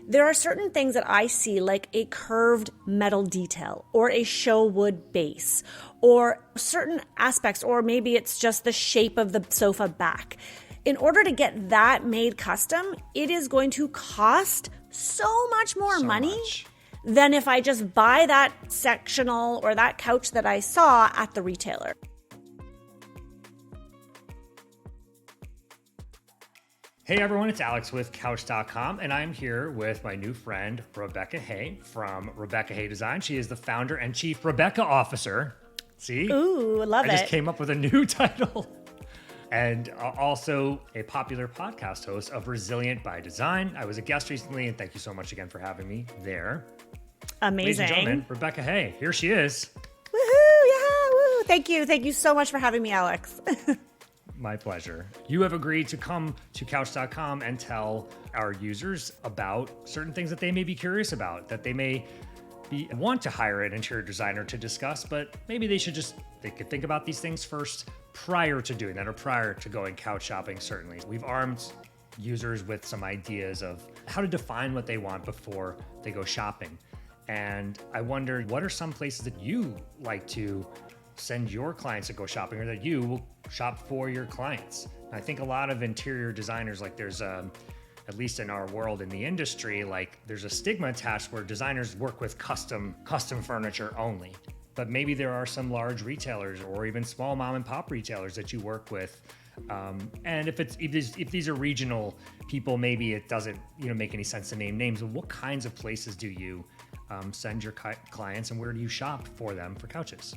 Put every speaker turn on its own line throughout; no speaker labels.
There are certain things that I see, like a curved metal detail or a show wood base or certain aspects, or maybe it's just the shape of the sofa back. In order to get that made custom, it is going to cost so much more money than if I just buy that sectional or that couch that I saw at the retailer.
Hey everyone, it's Alex with Couch.com, and I'm here with my new friend, Rebecca Hay from Rebecca Hay Design. She is the founder and chief Rebecca officer. See?
Ooh, love it.
I just came up with a new title. And also a popular podcast host of Resilient by Design. I was a guest recently, and thank you so much again for having me there.
Amazing.
Ladies and gentlemen, Rebecca Hay, here she is.
Woohoo, yeah, woo. Thank you. Thank you so much for having me, Alex.
My pleasure. You have agreed to come to Couch.com and tell our users about certain things that they may be curious about, that they may want to hire an interior designer to discuss, but maybe they could think about these things first prior to doing that, or prior to going couch shopping. Certainly, we've armed users with some ideas of how to define what they want before they go shopping. And I wondered, what are some places that you like to send your clients to go shopping, or that you will shop for your clients? I think a lot of interior designers, like there's at least in our world in the industry, like there's a stigma attached where designers work with custom furniture only. But maybe there are some large retailers or even small mom and pop retailers that you work with. And if these are regional people, maybe it doesn't make any sense to name names. But what kinds of places do you send your clients, and where do you shop for them for couches?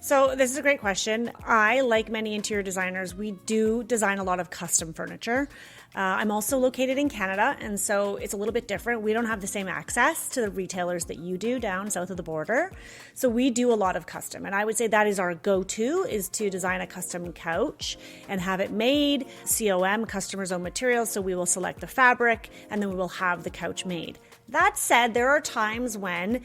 So this is a great question. I, like many interior designers, we do design a lot of custom furniture. I'm also located in Canada, and so it's a little bit different. We don't have the same access to the retailers that you do down south of the border. So we do a lot of custom, and I would say that is our go-to, is to design a custom couch and have it made, COM, customer's own materials. So we will select the fabric, and then we will have the couch made. That said, there are times when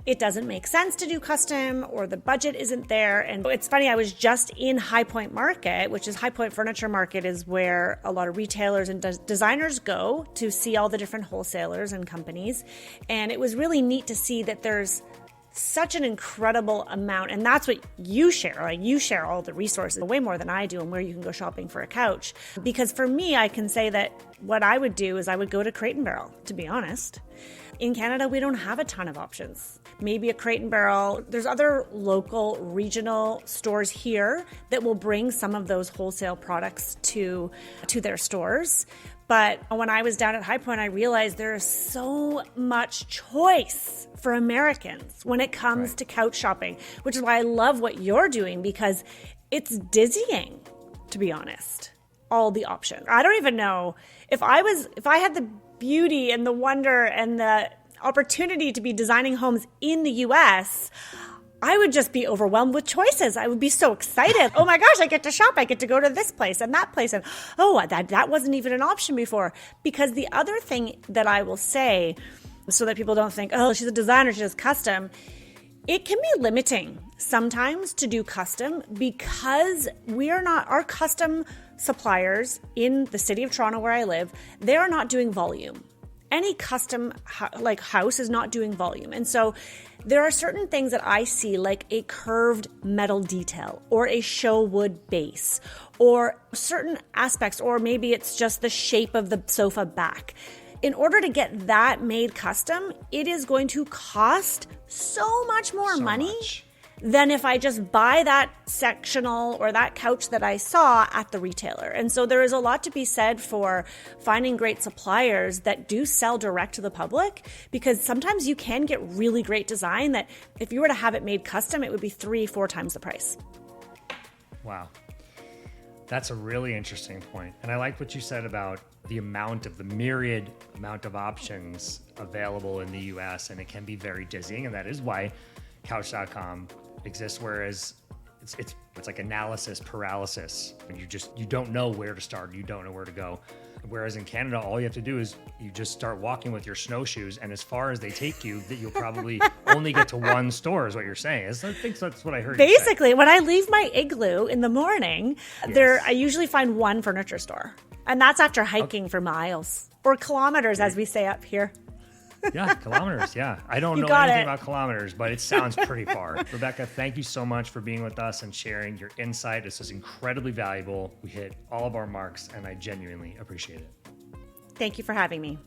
it doesn't make sense to do custom, or the budget isn't there. And it's funny, I was just in High Point Market, which is High Point Furniture Market, is where a lot of retailers and designers go to see all the different wholesalers and companies. And it was really neat to see that there's such an incredible amount, and that's what you share. Like, you share all the resources way more than I do, and where you can go shopping for a couch. Because for me, I can say that what I would do is I would go to Crate & Barrel, to be honest. In Canada, we don't have a ton of options. Maybe a Crate & Barrel. There's other local, regional stores here that will bring some of those wholesale products to their stores. But when I was down at High Point, I realized there is so much choice for Americans when it comes to couch shopping, which is why I love what you're doing, because it's dizzying, to be honest, all the options. I don't even know if I had the beauty and the wonder and the opportunity to be designing homes in the US, I would just be overwhelmed with choices. I would be so excited. Oh my gosh, I get to shop. I get to go to this place and that place. And oh, that wasn't even an option before. Because the other thing that I will say, so that people don't think, oh, she's a designer, she does custom, it can be limiting sometimes to do custom, because our custom suppliers in the city of Toronto where I live, they are not doing volume. Any custom house is not doing volume. And so there are certain things that I see, like a curved metal detail or a show wood base or certain aspects, or maybe it's just the shape of the sofa back. In order to get that made custom, it is going to cost so much more money than if I just buy that sectional or that couch that I saw at the retailer. And so there is a lot to be said for finding great suppliers that do sell direct to the public, because sometimes you can get really great design that if you were to have it made custom, it would be 3-4 times the price.
Wow. That's a really interesting point. And I like what you said about the myriad amount of options available in the US, and it can be very dizzying. And that is why Couch.com exists, whereas it's like analysis paralysis. And you don't know where to start. You don't know where to go. Whereas in Canada, all you have to do is you just start walking with your snowshoes, and as far as they take you, that you'll probably only get to one store, is what you're saying. I think that's what I heard.
Basically, when I leave my igloo in the morning, I usually find one furniture store. And that's after hiking for miles, or kilometers, as we say up here.
Yeah, kilometers. Yeah. I don't
You
know
got
anything
it.
about kilometers, but it sounds pretty far. Rebecca, thank you so much for being with us and sharing your insight. This is incredibly valuable. We hit all of our marks, and I genuinely appreciate it.
Thank you for having me.